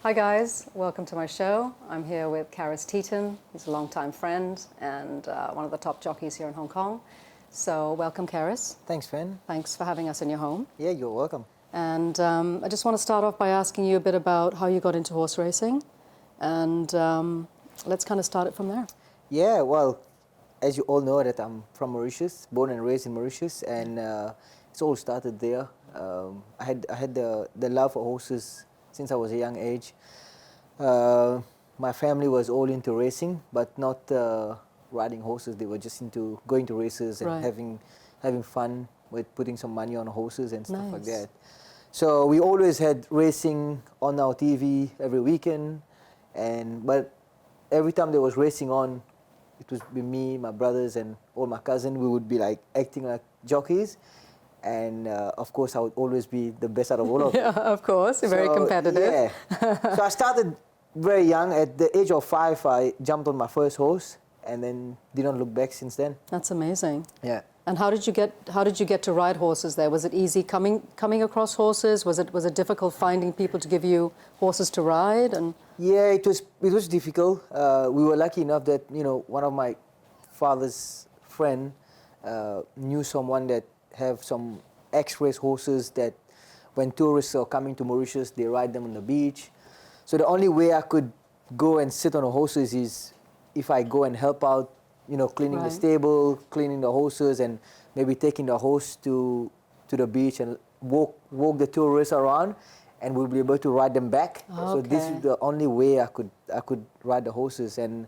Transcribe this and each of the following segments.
Hi guys, welcome to my show. I'm here with Karis Teetan. He's a longtime friend and one of the top jockeys here in Hong Kong. So welcome, Karis. Thanks, Fen. Thanks for having us in your home. Yeah, you're welcome. And I just want to start off by asking you a bit about how you got into horse racing. And let's kind of start it from there. Yeah, well, as you all know that I'm from Mauritius, born and raised in Mauritius, and it's all started there. I had the love for horses since I was a young age. My family was all into racing, but not riding horses. They were just into going to races and having fun with putting some money on horses and stuff like that. So we always had racing on our TV every weekend, but every time there was racing on, it was with me, my brothers, and all my cousins. We would be like acting like jockeys. And of course, I would always be the best out of all of them. Yeah, of course, you're very competitive. Yeah. So I started very young. At the age of 5, I jumped on my first horse, and then didn't look back since then. That's amazing. Yeah. And how did you get to ride horses there? Was it easy coming across horses? Was it difficult finding people to give you horses to ride? And yeah, it was difficult. We were lucky enough that one of my father's friend knew someone that have some ex-race horses that when tourists are coming to Mauritius, they ride them on the beach. So the only way I could go and sit on the horses is if I go and help out, cleaning the stable, cleaning the horses, and maybe taking the horse to the beach and walk the tourists around, and we'll be able to ride them back. Okay. So this is the only way I could ride the horses, and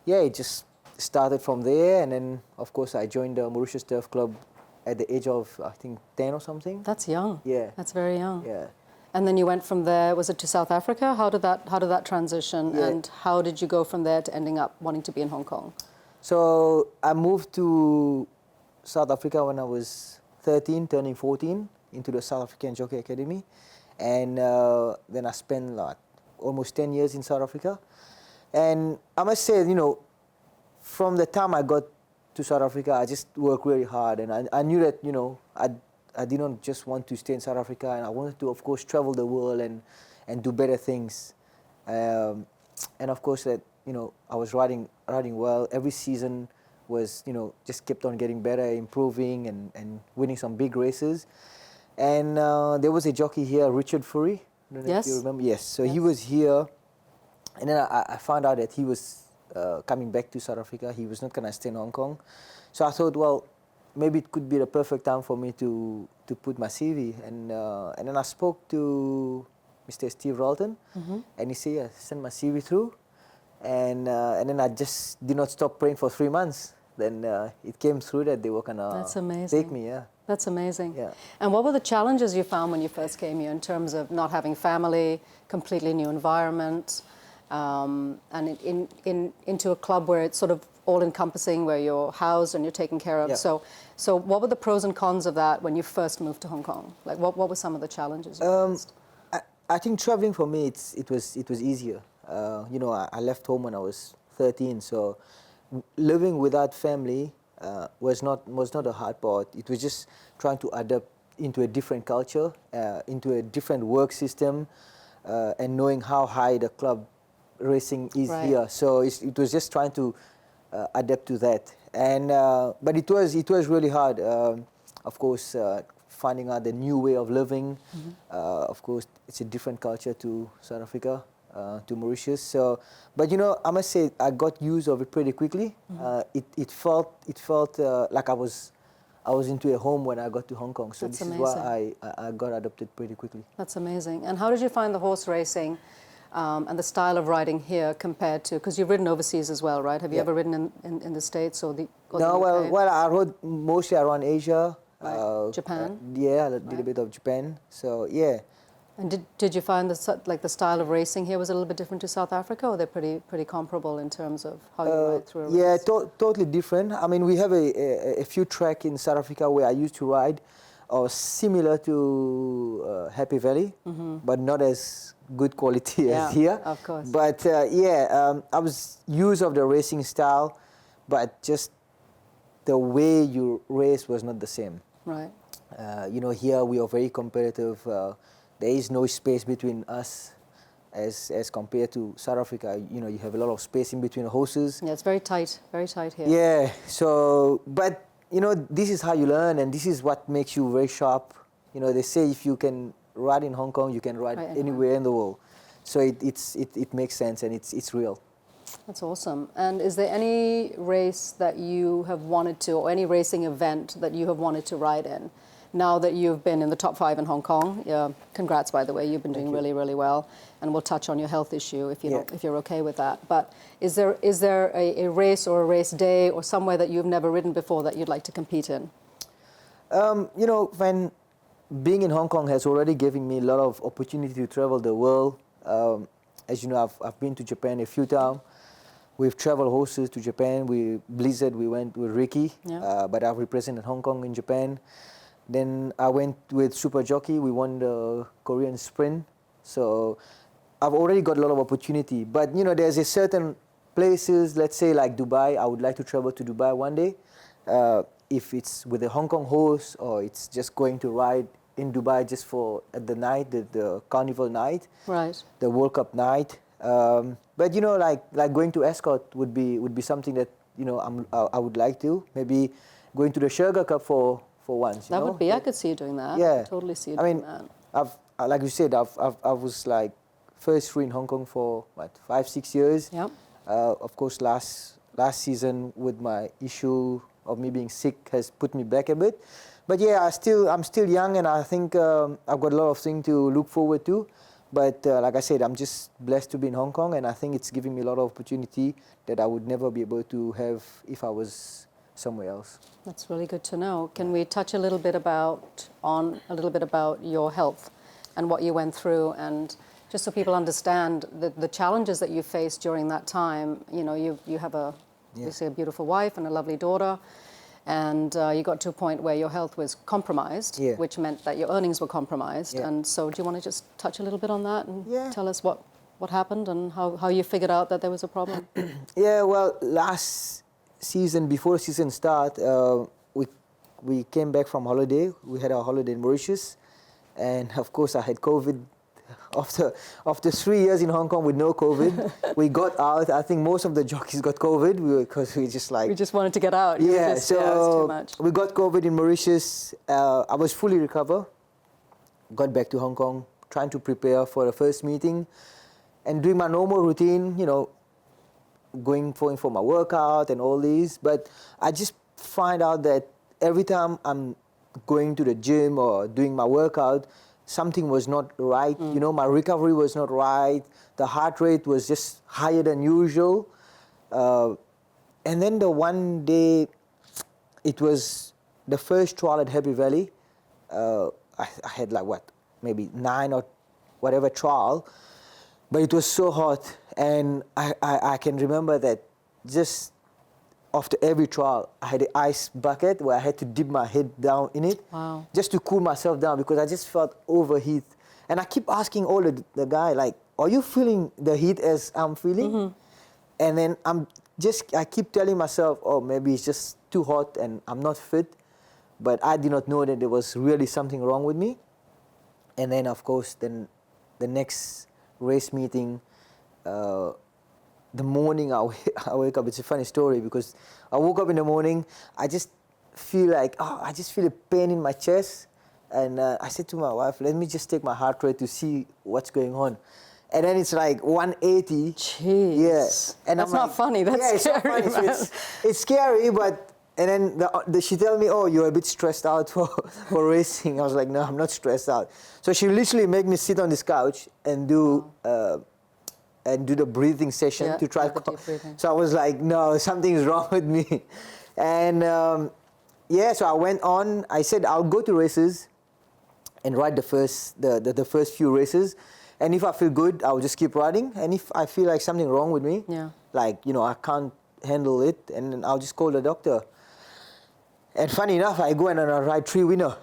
yeah, it just started from there. And then of course I joined the Mauritius Turf Club at the age of, I think, 10 or something. That's young. Yeah. That's very young. Yeah. And then you went from there, was it to South Africa? How did that transition? Yeah. And how did you go from there to ending up wanting to be in Hong Kong? So I moved to South Africa when I was 13, turning 14, into the South African Jockey Academy. And then I spent almost 10 years in South Africa. And I must say, from the time I got to South Africa, I just worked really hard, and I knew that I didn't just want to stay in South Africa, and I wanted to, of course, travel the world and do better things, and of course that I was riding well. Every season was just kept on getting better, improving, and winning some big races. And there was a jockey here, Richard Furry. I don't know if you remember. Yes. So he was here, and then I found out that he was coming back to South Africa. He was not going to stay in Hong Kong. So I thought, well, maybe it could be the perfect time for me to put my CV. And then I spoke to Mr. Steve Ralton, and he said, yeah, send my CV through. And then I just did not stop praying for 3 months. Then it came through that they were going to take me, yeah. That's amazing. Yeah. And what were the challenges you found when you first came here in terms of not having family, completely new environment, and into a club where it's sort of all-encompassing, where you're housed and you're taken care of? Yeah. So what were the pros and cons of that when you first moved to Hong Kong? Like, what were some of the challenges you faced? I think traveling for me, it was easier. I left home when I was 13, so living without family was not a hard part. It was just trying to adapt into a different culture, into a different work system, and knowing how high the club racing is here. So it was just trying to adapt to that. And but it was really hard. Of course, finding out the new way of living. Of course, it's a different culture to South Africa, to Mauritius. So, but I must say I got used of it pretty quickly. It felt like I was into a home when I got to Hong Kong. So That's this amazing. is why I got adopted pretty quickly. That's amazing. And how did you find the horse racing and the style of riding here compared to, because you've ridden overseas as well, right? Have you ever ridden in the States or the No, the UK? well, I rode mostly around Asia. Japan? Yeah, a little bit of Japan. So yeah. And did you find the style of racing here was a little bit different to South Africa, or they're pretty comparable in terms of how you ride through a race? Yeah, totally different. I mean, we have a few tracks in South Africa where I used to ride, or similar to Happy Valley, but not as good quality as here. Of course. But I was used of the racing style, but just the way you race was not the same. Right. Here we are very competitive. There is no space between us. as compared to South Africa. You know, you have a lot of space in between the horses. Yeah, it's very tight here. Yeah, so, but, you know, this is how you learn, and this is what makes you very sharp. You know, they say if you can ride in Hong Kong, you can ride anywhere in the world. So it makes sense, and it's real. That's awesome. And is there any race that you have wanted to, or any racing event that you have wanted to ride in? Now that you've been in the top 5 in Hong Kong, congrats, by the way, you've been doing really, really well. And we'll touch on your health issue if you're okay with that. But is there a race or a race day or somewhere that you've never ridden before that you'd like to compete in? You know, when being in Hong Kong has already given me a lot of opportunity to travel the world. As you know, I've been to Japan a few times. We've traveled horses to Japan. Blizzard, we went with Ricky, but I've represented Hong Kong in Japan. Then I went with Super Jockey. We won the Korean Sprint. So I've already got a lot of opportunity. But, you know, there's a certain places, let's say like Dubai. I would like to travel to Dubai one day. If it's with a Hong Kong horse, or it's just going to ride in Dubai just for the night, the carnival night, right? The World Cup night. But, you know, like going to Escort would be something that, you know, I would like to. Maybe going to the Sugar Cup for once. That would be. I could see you doing that. Yeah, I could totally see you doing that. Like you said, I was like first free in Hong Kong for what 5-6 years. Yeah. Of course, last season with my issue of me being sick has put me back a bit. But yeah, I'm still young, and I think I've got a lot of things to look forward to. But like I said, I'm just blessed to be in Hong Kong, and I think it's giving me a lot of opportunity that I would never be able to have if I was somewhere else. That's really good to know. Can we touch a little bit about your health and what you went through, and just so people understand the challenges that you faced during that time? You know, you have obviously a beautiful wife and a lovely daughter. And you got to a point where your health was compromised, which meant that your earnings were compromised. Yeah. And so do you want to just touch a little bit on that and tell us what happened and how you figured out that there was a problem? Yeah, well, last season, before season start, we came back from holiday. We had our holiday in Mauritius. And, of course, I had COVID. After 3 years in Hong Kong with no COVID, we got out. I think most of the jockeys got COVID because we just like... We just wanted to get out. Yeah, it was too much. We got COVID in Mauritius. I was fully recovered. Got back to Hong Kong, trying to prepare for the first meeting and doing my normal routine, you know, going for my workout and all these. But I just find out that every time I'm going to the gym or doing my workout, something was not right. You know, my recovery was not right. The heart rate was just higher than usual. And then the one day, it was the first trial at Happy Valley. I had like maybe 9 or whatever trial, but it was so hot. And I can remember that just after every trial, I had an ice bucket where I had to dip my head down in it, just to cool myself down, because I just felt overheat. And I keep asking all the guy, like, are you feeling the heat as I'm feeling? Mm-hmm. And then I keep telling myself, oh, maybe it's just too hot and I'm not fit. But I did not know that there was really something wrong with me. And then, of course, then the next race meeting, the morning I wake up, it's a funny story, because I woke up in the morning, I just feel like, I just feel a pain in my chest. And I said to my wife, let me just take my heart rate to see what's going on. And then it's like 180. Jeez. Yeah. And that's not funny, that's scary. It's not funny. So it's scary, but, and then she told me, oh, you're a bit stressed out for racing. I was like, no, I'm not stressed out. So she literally made me sit on this couch and do the breathing session to try. So I was like, no, something's wrong with me. And so I went on. I said, I'll go to races and ride the first few races. And if I feel good, I'll just keep riding. And if I feel like something wrong with me, like, you know, I can't handle it, and then I'll just call the doctor. And funny enough, I go and I ride 3 winners.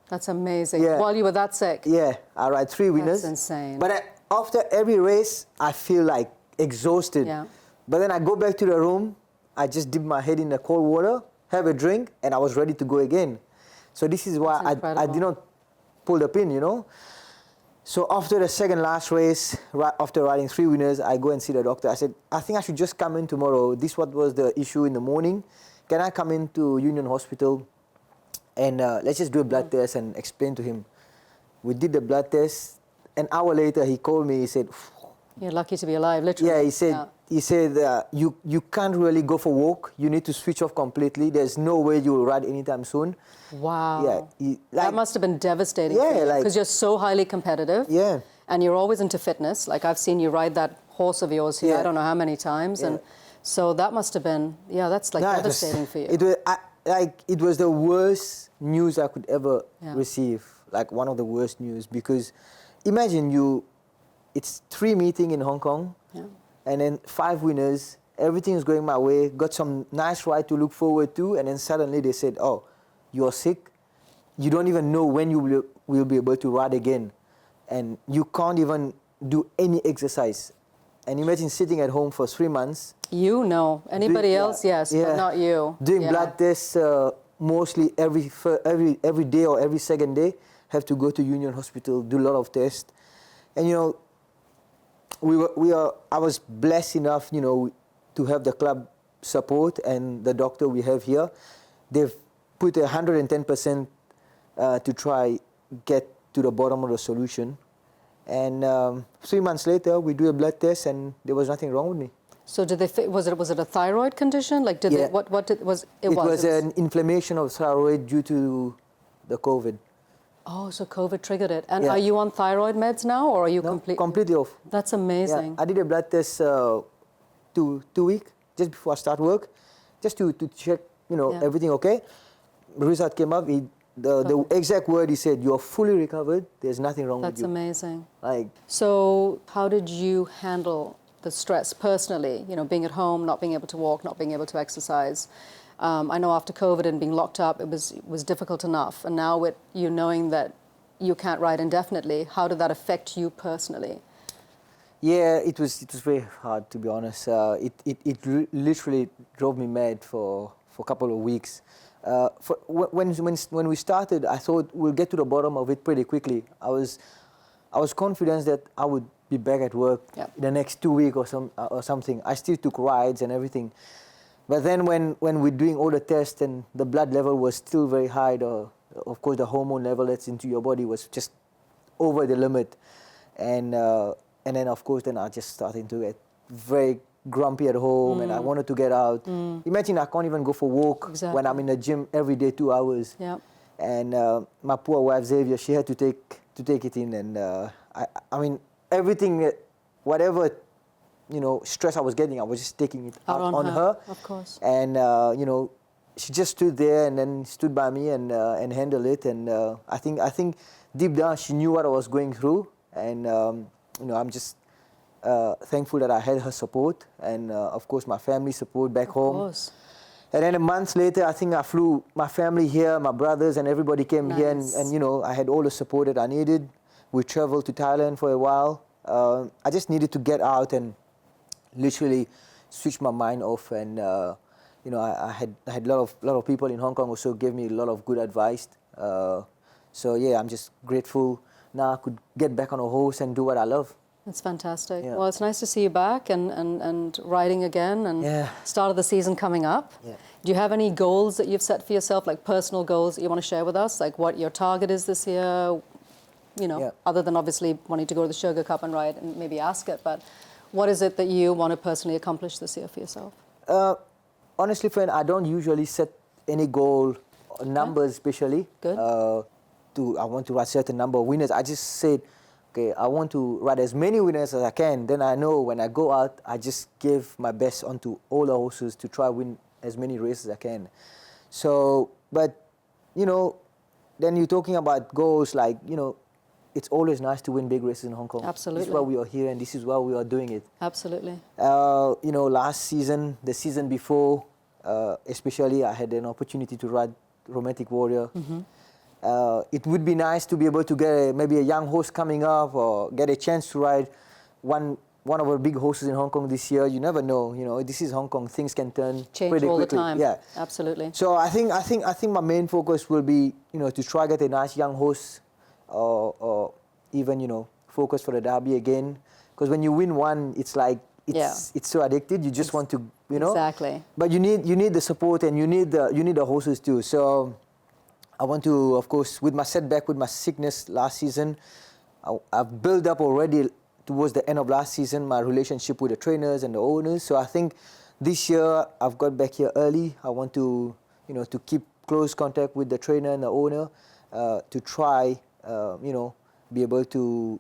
That's amazing. Yeah. While you were that sick? Yeah, I ride 3 winners. That's insane. But after every race, I feel like exhausted. Yeah. But then I go back to the room, I just dip my head in the cold water, have a drink, and I was ready to go again. So this is why I did not pull the pin, you know. So after the second last race, after riding 3 winners, I go and see the doctor. I said, I think I should just come in tomorrow. This what was the issue in the morning. Can I come into Union Hospital and let's just do a blood test and explain to him. We did the blood test. An hour later, he called me. He said, "You're lucky to be alive," literally. Yeah, he said you can't really go for a walk. You need to switch off completely. There's no way you will ride anytime soon. Wow. Yeah, that must have been devastating for you, because you're so highly competitive. Yeah. And you're always into fitness. Like, I've seen you ride that horse of yours here, I don't know how many times. Yeah. And so that must have been, that's like devastating for you. It was the worst news I could ever receive. Like, one of the worst news, because imagine it's 3 meetings in Hong Kong, and then 5 winners, everything is going my way, got some nice ride to look forward to, and then suddenly they said, oh, you're sick, you don't even know when you will be able to ride again, and you can't even do any exercise. And imagine sitting at home for 3 months. Anybody else, yes, but not you. Doing blood tests mostly every day or every second day, have to go to Union Hospital, do a lot of tests. And I was blessed enough, to have the club support and the doctor we have here. They've put 110% to try get to the bottom of the solution. And 3 months later, we do a blood test, and there was nothing wrong with me. So was it a thyroid condition? Like, it was an inflammation of thyroid due to the COVID. Oh, so COVID triggered it. And are you on thyroid meds now, or are you completely off? That's amazing. Yeah. I did a blood test 2 weeks just before I start work, just to check, everything okay. The result came up. The exact word he said, "You're fully recovered. There's nothing wrong with you." That's amazing. Like. So how did you handle the stress personally? Being at home, not being able to walk, not being able to exercise. I know after COVID and being locked up, it was difficult enough. And now with you knowing that you can't ride indefinitely, how did that affect you personally? Yeah, it was very hard, to be honest. It literally drove me mad for a couple of weeks. When we started, I thought we'll get to the bottom of it pretty quickly. I was confident that I would be back at work in the next 2 weeks or something. I still took rides and everything. But then when we're doing all the tests and the blood level was still very high, of course the hormone level that's into your body was just over the limit. And then of course then I just started to get very grumpy at home, and I wanted to get out. Imagine I can't even go for a walk when I'm in the gym every day 2 hours. Yeah. And my poor wife Xaviere, she had to take it in, and I mean everything, whatever stress I was getting, I was just taking it out on her. Of course. And she just stood there and then stood by me and handled it. And I think deep down she knew what I was going through, and I'm just thankful that I had her support, and of course my family support back home. Of course. And then a month later, I think I flew my family here, my brothers and everybody came here, and I had all the support that I needed. We traveled to Thailand for a while. I just needed to get out and literally switch my mind off, and I had a lot of people in Hong Kong also gave me a lot of good advice. So yeah, I'm just grateful now I could get back on a horse and do what I love. That's fantastic. Yeah. Well, it's nice to see you back and riding again, and start of the season coming up. Yeah. Do you have any goals that you've set for yourself, like personal goals that you want to share with us, like what your target is this year? Other than obviously wanting to go to the Sugar Cup and ride and maybe Ascot, but what is it that you want to personally accomplish this year for yourself? Honestly, friend, I don't usually set any goal, numbers especially. Good. I want to ride a certain number of winners. I just said, okay, I want to ride as many winners as I can. Then I know when I go out, I just give my best onto all the horses to try win as many races as I can. So, but, then you're talking about goals like, it's always nice to win big races in Hong Kong. Absolutely. This is why we are here, and this is why we are doing it. Absolutely. Last season, the season before, especially, I had an opportunity to ride Romantic Warrior. Mm-hmm. It would be nice to be able to get maybe a young horse coming up, or get a chance to ride one of our big horses in Hong Kong this year. You never know. This is Hong Kong. Things can change pretty all quickly. The time. Yeah, absolutely. So I think my main focus will be to try get a nice young horse, or even, focus for the derby again. Because when you win one, it's like, it's so addicted. You just want to, Exactly. But you need the support, and you need the horses too. So I want to, of course, with my setback, with my sickness last season, I've built up already towards the end of last season my relationship with the trainers and the owners. So I think this year I've got back here early. I want to, to keep close contact with the trainer and the owner to try, be able to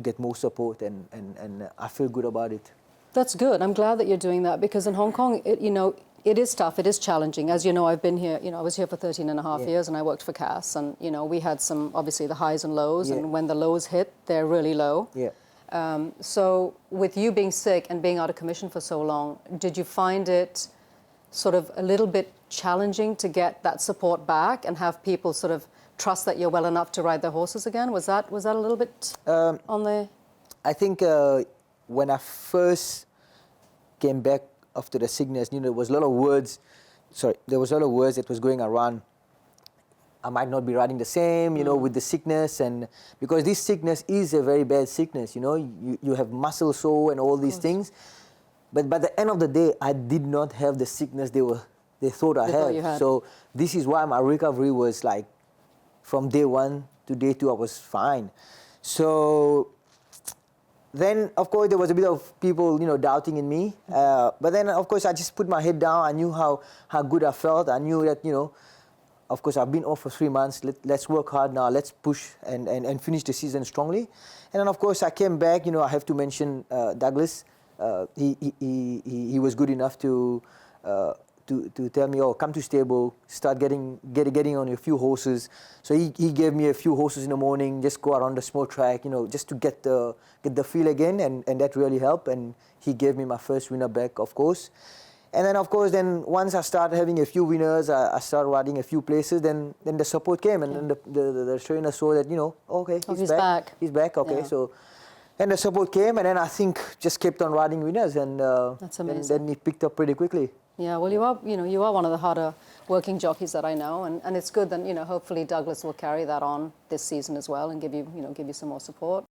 get more support, and I feel good about it. That's good. I'm glad that you're doing that, because in Hong Kong, it is tough. It is challenging. As you know, I've been here, I was here for 13 and a half years, and I worked for Cass, and, we had some, obviously, the highs and lows, and when the lows hit, they're really low. Yeah. So with you being sick and being out of commission for so long, did you find it sort of a little bit challenging to get that support back and have people sort of trust that you're well enough to ride their horses again? Was that a little bit on the... I think when I first came back after the sickness, there was a lot of words. There was a lot of words that was going around. I might not be riding the same, with the sickness, and because this sickness is a very bad sickness. You have muscle sore and all these things. But by the end of the day, I did not have the sickness they thought I had. So this is why my recovery was like, from day 1 to day 2, I was fine. So then, of course, there was a bit of people, doubting in me. But then, of course, I just put my head down. I knew how good I felt. I knew that, of course, I've been off for 3 months. Let's work hard now. Let's push and finish the season strongly. And then, of course, I came back. I have to mention Douglas. He was good enough to tell me, come to stable, start getting on a few horses. So he gave me a few horses in the morning, just go around the small track, just to get the feel again, and that really helped. And he gave me my first winner back, of course. And then, of course, once I started having a few winners, I started riding a few places, then the support came, and then the trainer saw that, okay, he's back. He's back, okay, so... And the support came, and then I think just kept on riding winners, and that's amazing. Then it picked up pretty quickly. Yeah, well, you are one of the harder working jockeys that I know, and it's good that hopefully Douglas will carry that on this season as well and give you some more support.